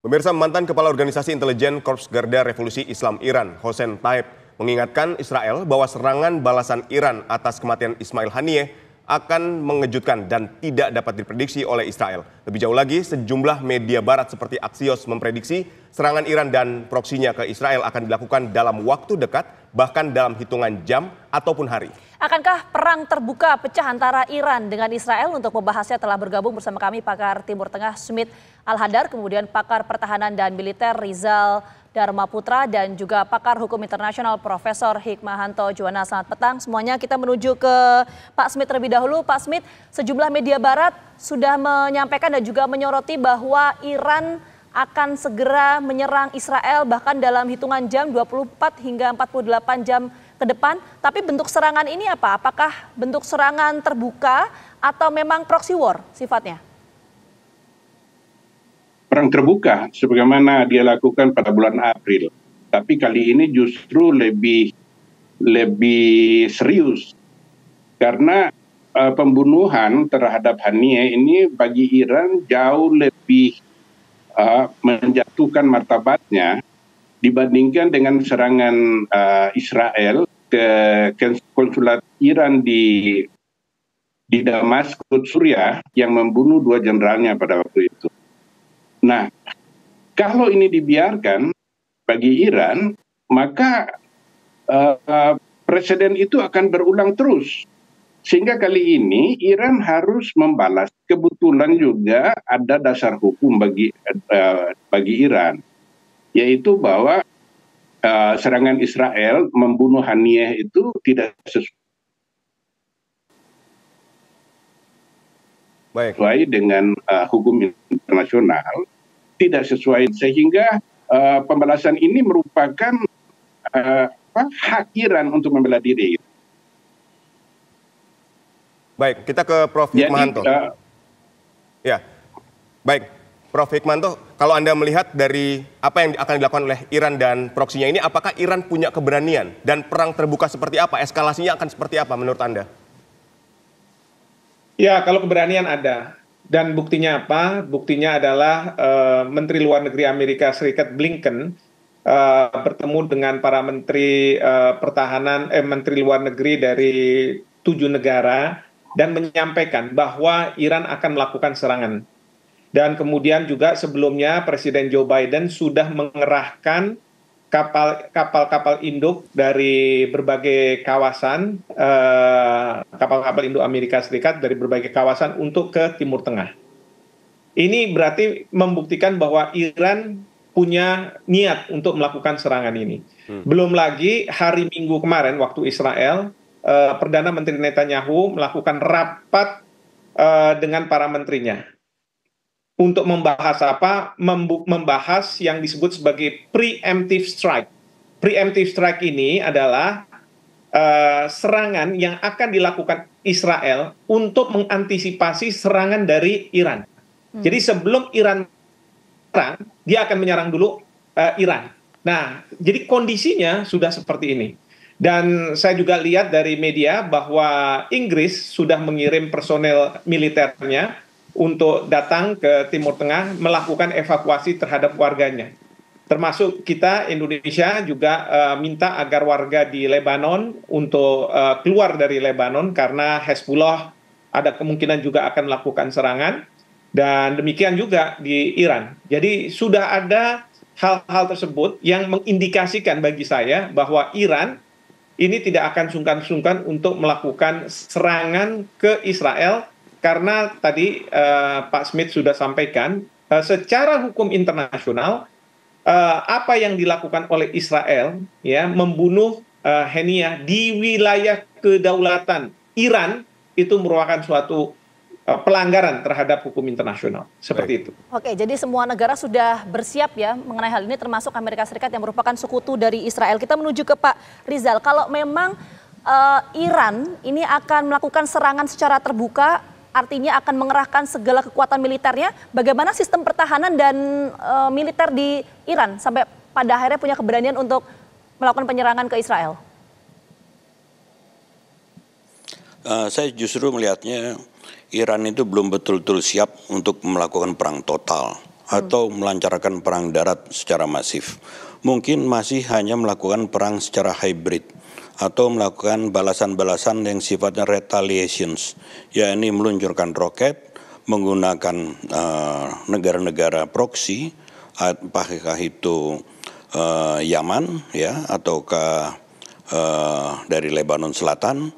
Pemirsa, mantan Kepala Organisasi Intelijen Korps Garda Revolusi Islam Iran, Hossein Taib, mengingatkan Israel bahwa serangan balasan Iran atas kematian Ismail Haniyeh akan mengejutkan dan tidak dapat diprediksi oleh Israel. Lebih jauh lagi, sejumlah media barat seperti Axios memprediksi serangan Iran dan proksinya ke Israel akan dilakukan dalam waktu dekat, bahkan dalam hitungan jam ataupun hari. Akankah perang terbuka pecah antara Iran dengan Israel? Untuk membahasnya telah bergabung bersama kami pakar Timur Tengah Smit Al-Hadar, kemudian pakar pertahanan dan militer Rizal Dharma Putra, dan juga pakar hukum internasional Profesor Hikmahanto Juwana. Selamat petang semuanya. Kita menuju ke Pak Smit terlebih dahulu. Pak Smit, sejumlah media barat sudah menyampaikan dan juga menyoroti bahwa Iran akan segera menyerang Israel bahkan dalam hitungan jam, 24 hingga 48 jam ke depan. Tapi bentuk serangan ini apa? Apakah bentuk serangan terbuka atau memang proxy war sifatnya? Perang terbuka sebagaimana dia lakukan pada bulan April. Tapi kali ini justru lebih serius. Karena pembunuhan terhadap Haniyeh ini bagi Iran jauh lebih menjatuhkan martabatnya dibandingkan dengan serangan Israel ke konsulat Iran di Damaskus, Suriah, yang membunuh 2 jenderalnya pada waktu itu. Nah, kalau ini dibiarkan bagi Iran, maka presiden itu akan berulang terus. Sehingga kali ini Iran harus membalas. Kebetulan juga ada dasar hukum bagi Iran, yaitu bahwa serangan Israel membunuh Haniyeh itu tidak sesuai dengan hukum internasional, tidak sesuai, sehingga pembalasan ini merupakan hak Iran untuk membela diri. Baik, kita ke Prof. Hikmahanto. Ya, baik, Prof. Hikmahanto, kalau Anda melihat dari apa yang akan dilakukan oleh Iran dan proksinya ini, apakah Iran punya keberanian dan perang terbuka seperti apa? Eskalasinya akan seperti apa menurut Anda? Ya, kalau keberanian ada. Dan buktinya apa? Buktinya adalah Menteri Luar Negeri Amerika Serikat Blinken bertemu dengan para menteri menteri luar negeri dari 7 negara dan menyampaikan bahwa Iran akan melakukan serangan. Dan kemudian juga sebelumnya Presiden Joe Biden sudah mengerahkan kapal-kapal induk dari berbagai kawasan, kapal-kapal induk Amerika Serikat dari berbagai kawasan untuk ke Timur Tengah. Ini berarti membuktikan bahwa Iran punya niat untuk melakukan serangan ini. Belum lagi hari Minggu kemarin waktu Israel, Perdana Menteri Netanyahu melakukan rapat dengan para menterinya untuk membahas apa? Membahas yang disebut sebagai preemptive strike. Preemptive strike ini adalah serangan yang akan dilakukan Israel untuk mengantisipasi serangan dari Iran. Jadi sebelum Iran menyerang, dia akan menyerang dulu Iran. Nah, jadi kondisinya sudah seperti ini. Dan saya juga lihat dari media bahwa Inggris sudah mengirim personel militernya untuk datang ke Timur Tengah melakukan evakuasi terhadap warganya. Termasuk kita Indonesia juga minta agar warga di Lebanon untuk keluar dari Lebanon karena Hezbollah ada kemungkinan juga akan melakukan serangan, dan demikian juga di Iran. Jadi sudah ada hal-hal tersebut yang mengindikasikan bagi saya bahwa Iran ini tidak akan sungkan-sungkan untuk melakukan serangan ke Israel. Karena tadi Pak Smit sudah sampaikan, secara hukum internasional, apa yang dilakukan oleh Israel, ya, membunuh Haniyeh di wilayah kedaulatan Iran, itu merupakan suatu pelanggaran terhadap hukum internasional. Seperti itu. Oke, jadi semua negara sudah bersiap ya mengenai hal ini, termasuk Amerika Serikat yang merupakan sekutu dari Israel. Kita menuju ke Pak Rizal. Kalau memang Iran ini akan melakukan serangan secara terbuka, artinya akan mengerahkan segala kekuatan militernya, bagaimana sistem pertahanan dan militer di Iran sampai pada akhirnya punya keberanian untuk melakukan penyerangan ke Israel? Saya justru melihatnya Iran itu belum betul-betul siap untuk melakukan perang total. atau melancarkan perang darat secara masif. Mungkin masih hanya melakukan perang secara hybrid atau melakukan balasan-balasan yang sifatnya retaliations, yakni meluncurkan roket menggunakan negara-negara proksi, apakah itu Yaman ya ataukah dari Lebanon Selatan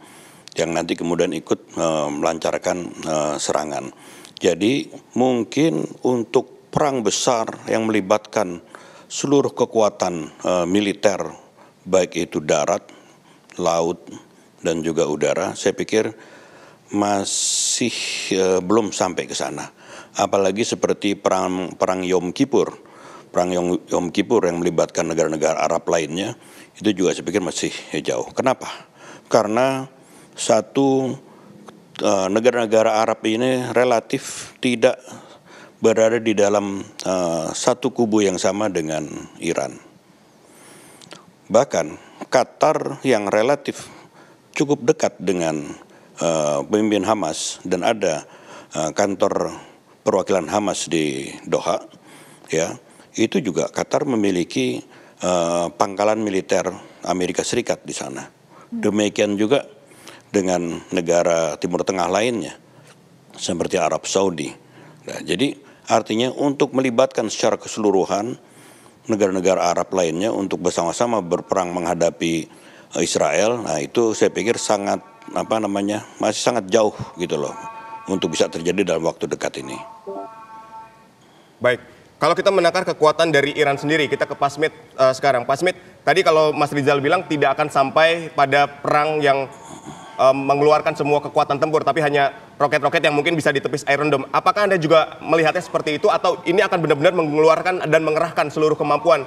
yang nanti kemudian ikut melancarkan serangan. Jadi mungkin untuk perang besar yang melibatkan seluruh kekuatan militer, baik itu darat, laut, dan juga udara, saya pikir masih belum sampai ke sana. Apalagi seperti perang Yom Kippur, perang Yom Kippur yang melibatkan negara-negara Arab lainnya, itu juga saya pikir masih jauh. Kenapa? Karena satu, negara-negara Arab ini relatif tidak berada di dalam satu kubu yang sama dengan Iran. Bahkan Qatar yang relatif cukup dekat dengan pemimpin Hamas dan ada kantor perwakilan Hamas di Doha, ya, itu juga Qatar memiliki pangkalan militer Amerika Serikat di sana. Demikian juga dengan negara Timur Tengah lainnya, seperti Arab Saudi. Nah, jadi artinya untuk melibatkan secara keseluruhan negara-negara Arab lainnya untuk bersama-sama berperang menghadapi Israel, nah itu saya pikir sangat masih sangat jauh gitu loh untuk bisa terjadi dalam waktu dekat ini. Baik, kalau kita menakar kekuatan dari Iran sendiri, kita ke Pak Smith sekarang. Pak Smith, tadi kalau Mas Rizal bilang tidak akan sampai pada perang yang mengeluarkan semua kekuatan tempur, tapi hanya roket-roket yang mungkin bisa ditepis Iron Dome. Apakah Anda juga melihatnya seperti itu, atau ini akan benar-benar mengeluarkan dan mengerahkan seluruh kemampuan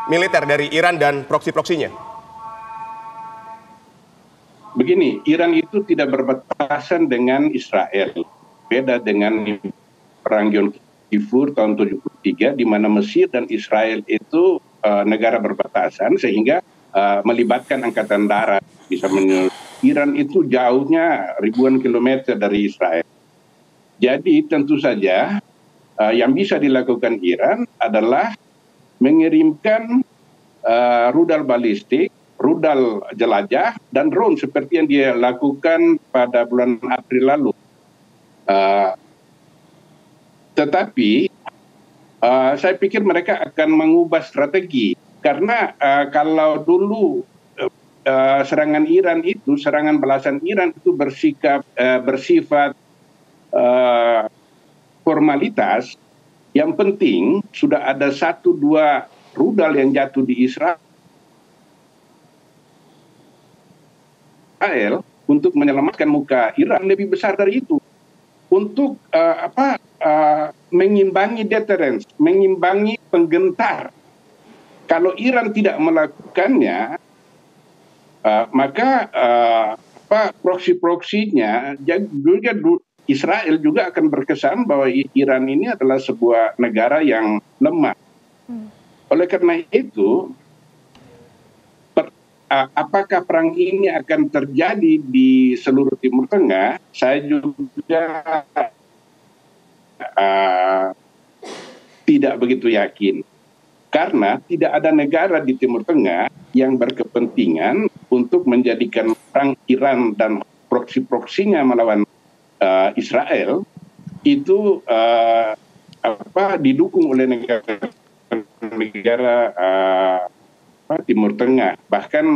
militer dari Iran dan proksi-proksinya? Begini, Iran itu tidak berbatasan dengan Israel. Beda dengan perang Yom Kippur tahun 73, di mana Mesir dan Israel itu negara berbatasan, sehingga melibatkan angkatan darat bisa Iran itu jauhnya ribuan kilometer dari Israel. Jadi tentu saja yang bisa dilakukan Iran adalah mengirimkan rudal balistik, rudal jelajah, dan drone seperti yang dia lakukan pada bulan April lalu. Tetapi saya pikir mereka akan mengubah strategi, karena kalau dulu serangan Iran itu, serangan balasan Iran itu bersifat formalitas. Yang penting sudah ada 1-2 rudal yang jatuh di Israel untuk menyelamatkan muka Iran. Lebih besar dari itu untuk mengimbangi deterrence, mengimbangi penggentar. Kalau Iran tidak melakukannya, maka proksi-proksinya juga Israel juga akan berkesan bahwa Iran ini adalah sebuah negara yang lemah. Oleh karena itu, apakah perang ini akan terjadi di seluruh Timur Tengah? Saya juga tidak begitu yakin. Karena tidak ada negara di Timur Tengah yang berkepentingan untuk menjadikan perang Iran dan proksi-proksinya melawan Israel itu didukung oleh negara Timur Tengah. Bahkan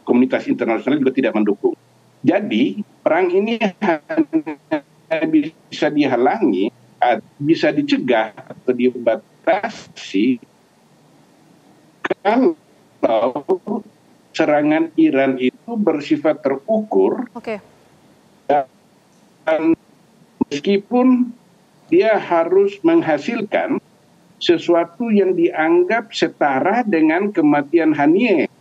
komunitas internasional juga tidak mendukung. Jadi perang ini bisa dihalangi, bisa dicegah atau dibatasi kalau serangan Iran itu bersifat terukur. Dan meskipun dia harus menghasilkan sesuatu yang dianggap setara dengan kematian Haniyeh,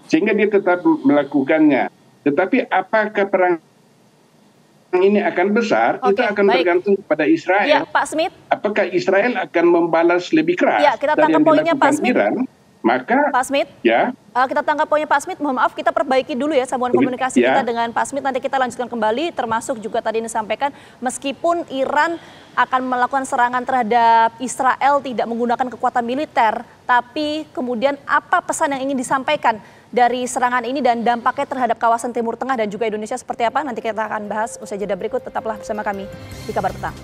sehingga dia tetap melakukannya. Tetapi apakah perang ini akan besar, itu akan tergantung kepada Israel. Ya, Pak Smith. Apakah Israel akan membalas lebih keras ya, kita dari yang poinnya, dilakukan Pak Smith. Iran? Maka Pak Smith, ya kita tangkap poinnya Pak Smith. Mohon maaf, kita perbaiki dulu ya sambungan komunikasi ya. kita dengan Pak Smith. Nanti kita lanjutkan kembali, termasuk juga tadi yang disampaikan, meskipun Iran akan melakukan serangan terhadap Israel tidak menggunakan kekuatan militer, tapi kemudian apa pesan yang ingin disampaikan dari serangan ini dan dampaknya terhadap kawasan Timur Tengah dan juga Indonesia seperti apa? Nanti kita akan bahas usai jeda berikut. Tetaplah bersama kami di Kabar Petang.